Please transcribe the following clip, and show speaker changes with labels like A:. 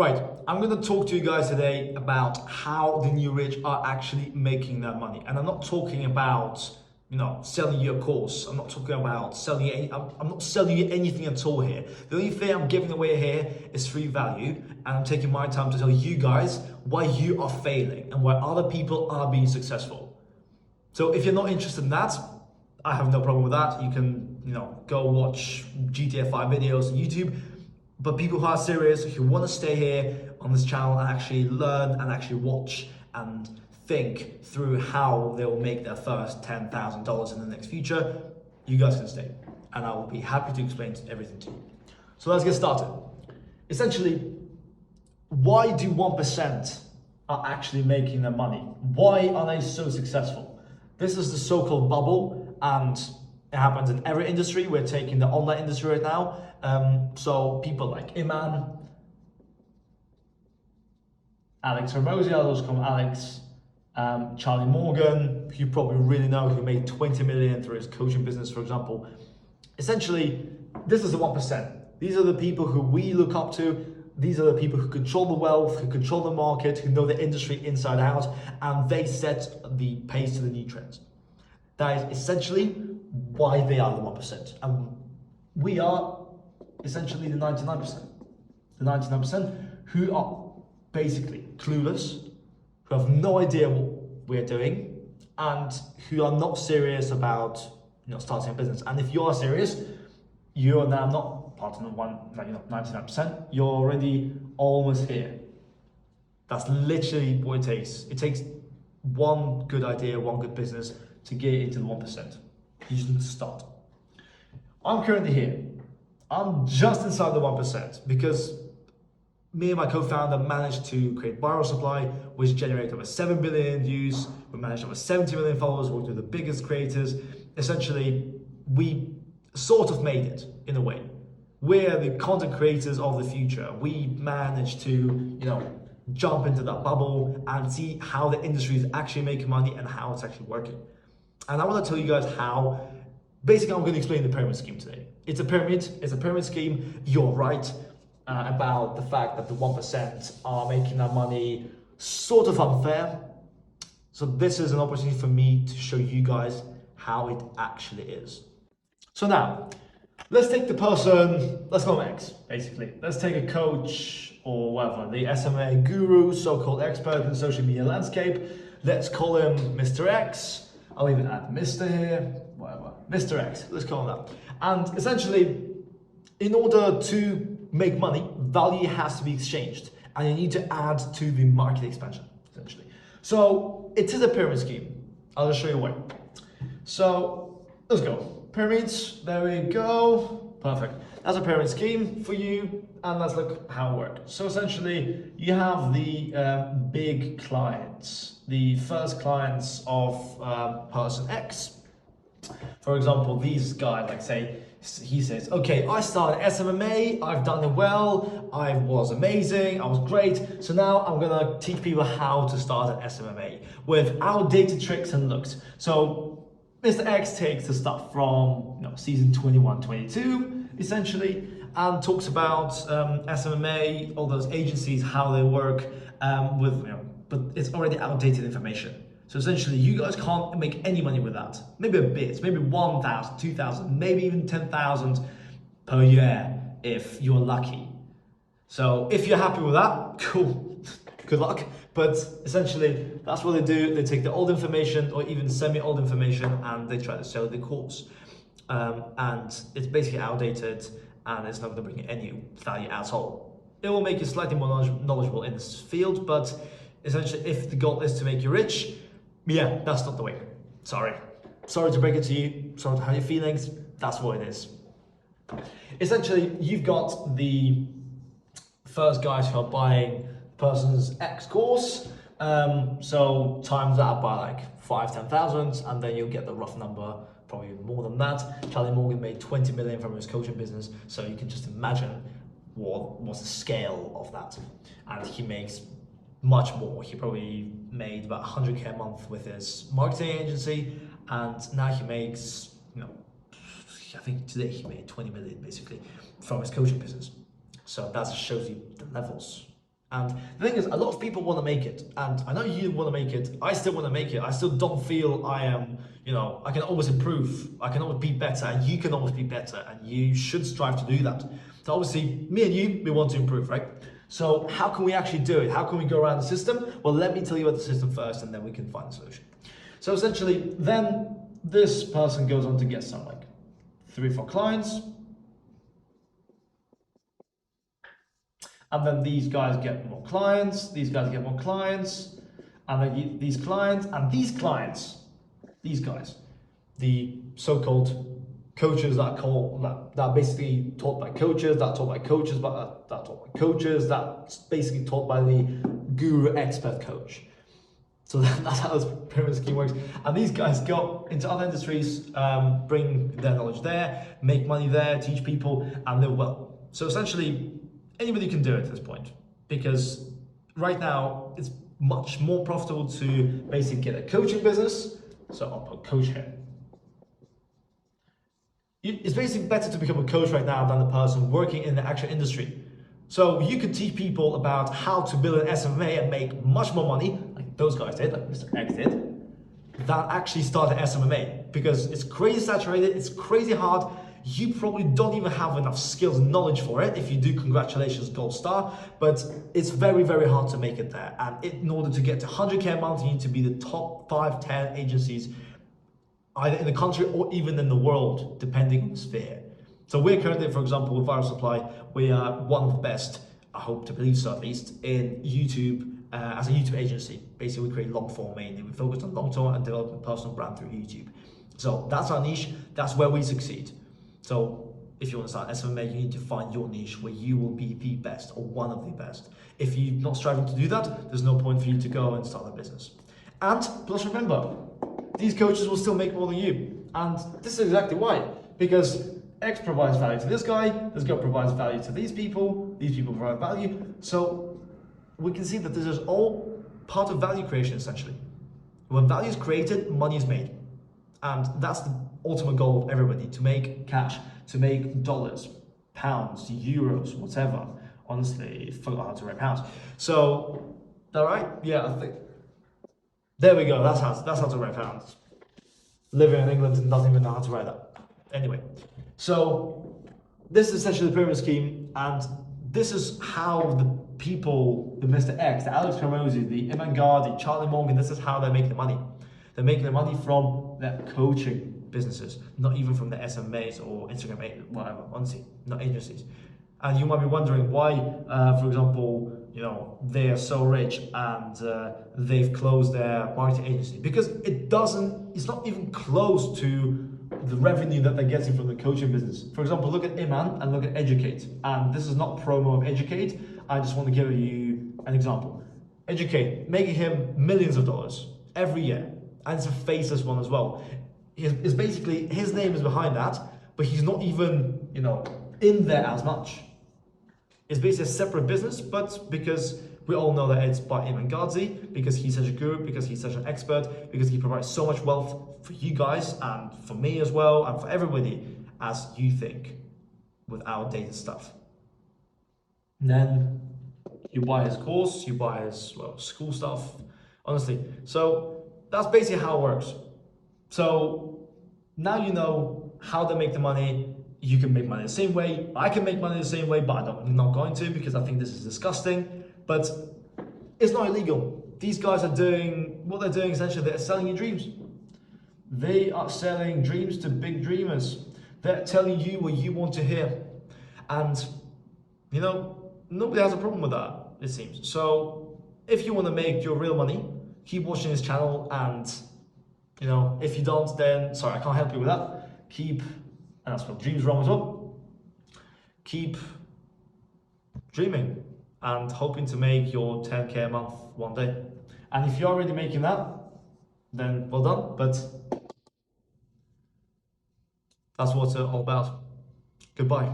A: Right, I'm going to talk to you guys today about how the new rich are actually making their money. And I'm not talking about, selling you a course. I'm not talking about selling you I'm not selling you anything at all here. The only thing I'm giving away here is free value, and I'm taking my time to tell you guys why you are failing and why other people are being successful. So if you're not interested in that, I have no problem with that. You can, go watch GTA 5 videos on YouTube. But people who are serious, who want to stay here on this channel and actually learn and actually watch and think through how they will make their first $10,000 in the next future, you guys can stay. And I will be happy to explain everything to you. So let's get started. Essentially, why do 1% are actually making their money? Why are they so successful? This is the so-called bubble, and it happens in every industry. We're taking the online industry right now. So people like Iman, Hormozi, others call Alex, Charlie Morgan, who you probably really know, who made 20 million through his coaching business, for example. Essentially, this is the 1%. These are the people who we look up to. These are the people who control the wealth, who control the market, who know the industry inside out, and they set the pace to the new trends. That is essentially why they are the 1%. And we are essentially the 99%. The 99% who are basically clueless, who have no idea what we're doing, and who are not serious about starting a business. And if you are serious, you are now not part of the 99%, you're already almost here. That's literally what it takes. It takes one good idea, one good business to get into the 1%. You just need to start. I'm currently here. I'm just inside the 1% because me and my co-founder managed to create viral supply, which generated over 7 billion views. We managed over 70 million followers, worked with the biggest creators. Essentially, we sort of made it in a way. We're the content creators of the future. We managed to, jump into that bubble and see how the industry is actually making money and how it's actually working. And I want to tell you guys how. Basically, I'm going to explain the pyramid scheme today. It's a pyramid scheme. You're right about the fact that the 1% are making that money sort of unfair. So this is an opportunity for me to show you guys how it actually is. So now, let's take the person, let's call him X, basically. Let's take a coach or whatever, the SMA guru, so-called expert in the social media landscape. Let's call him Mr. X. I'll even add Mr. here, whatever. Mr. X, let's call him that. And essentially, in order to make money, value has to be exchanged. And you need to add to the market expansion, essentially. So it is a pyramid scheme. I'll just show you why. So let's go. Pyramids, there we go. Perfect. That's a pyramid scheme for you. And let's look how it works. So essentially, you have the big clients, the first clients of person X. For example, these guys, like say, he says, okay, I started SMMA, I've done it well, I was amazing, I was great. So now I'm gonna teach people how to start an SMMA with outdated tricks and looks. So Mr. X takes the stuff from season 21, 22, essentially, and talks about SMMA, all those agencies, how they work but it's already outdated information. So essentially, you guys can't make any money with that. Maybe a bit, maybe 1,000, 2,000, maybe even 10,000 per year if you're lucky. So if you're happy with that, cool, good luck. But essentially, that's what they do. They take the old information or even semi-old information and they try to sell the course. And it's basically outdated and it's not going to bring you any value at all. It will make you slightly more knowledgeable in this field, but essentially, if the goal is to make you rich, yeah, that's not the way. Sorry to break it to you. Sorry to hurt your feelings. That's what it is. Essentially, you've got the first guys who are buying the person's X course. So times that by like 5,000-10,000, and then you'll get the rough number, probably more than that. Charlie Morgan made 20 million from his coaching business, so you can just imagine what was the scale of that. And he makes much more. He probably made about 100K a month with his marketing agency, and now he makes, I think today he made 20 million basically from his coaching business. So that shows you the levels. And the thing is, a lot of people want to make it, and I know you want to make it. I still want to make it. I still don't feel I am, I can always improve. I can always be better, and you can always be better, and you should strive to do that. So obviously, me and you, we want to improve, right? So how can we actually do it? How can we go around the system? Well, let me tell you about the system first, and then we can find a solution. So essentially, then this person goes on to get some like 3-4 clients. And then these guys get more clients, these guys get more clients, and then these clients, and these clients, these guys, the so-called coaches that are basically taught by coaches, that are taught by coaches, but that are taught by coaches, that's basically taught by the guru expert coach. So that's how this pyramid scheme works. And these guys go into other industries, bring their knowledge there, make money there, teach people, and live well. So essentially, anybody can do it at this point, because right now it's much more profitable to basically get a coaching business. So I'll put coach here. It's basically better to become a coach right now than a person working in the actual industry. So you could teach people about how to build an SMA and make much more money, like those guys did, like Mr. X did, than actually start an SMMA, because it's crazy saturated, it's crazy hard. You probably don't even have enough skills and knowledge for it. If you do, congratulations, gold star. But it's very, very hard to make it there. And in order to get to 100K a month, you need to be the top 5, 10 agencies, either in the country or even in the world, depending on the sphere. So we're currently, for example, with Viral Supply, we are one of the best, I hope to believe so at least, in YouTube, as a YouTube agency. Basically, we create long form mainly. We focus on long term and developing personal brand through YouTube. So that's our niche, that's where we succeed. So if you want to start SMA, you need to find your niche where you will be the best or one of the best. If you're not striving to do that, there's no point for you to go and start a business. And plus remember, these coaches will still make more than you. And this is exactly why. Because X provides value to this guy provides value to these people provide value. So we can see that this is all part of value creation essentially. When value is created, money is made. And that's the ultimate goal of everybody, to make cash, to make dollars, pounds, euros, whatever. Honestly, I forgot how to write pounds. So, all right? Yeah, I think. There we go, that's how to write pounds. Living in England and doesn't even know how to write that. Anyway, so this is essentially the pyramid scheme, and this is how the people, the Mr. X, the Alex Hormozi, the Iman Gadzhi, Charlie Morgan, this is how they make the money. They're making the money from their coaching businesses, not even from the SMAs or Instagram, whatever, honestly, not agencies. And you might be wondering why, for example, they are so rich and they've closed their marketing agency, because it's not even close to the revenue that they're getting from the coaching business. For example, look at Iman and look at Educate. And this is not promo of Educate. I just want to give you an example. Educate, making him millions of dollars every year. And it's a faceless one as well. It's basically, his name is behind that, but he's not even, in there as much. It's basically a separate business, but because we all know that it's by Iman Gadzhi, because he's such a guru, because he's such an expert, because he provides so much wealth for you guys and for me as well, and for everybody, as you think, with outdated stuff. And then you buy his course, you buy his school stuff, honestly. So that's basically how it works. So now you know how they make the money. You can make money the same way. I can make money the same way, but I'm not going to, because I think this is disgusting. But it's not illegal. These guys are doing what they're doing essentially. They're selling you dreams. They are selling dreams to big dreamers. They're telling you what you want to hear. And, nobody has a problem with that, it seems. So if you want to make your real money, keep watching this channel. And, if you don't, then, sorry, I can't help you with that. And that's what dreams wrong as well. Keep dreaming and hoping to make your 10K a month one day. And if you're already making that, then well done. But that's what it's all about. Goodbye.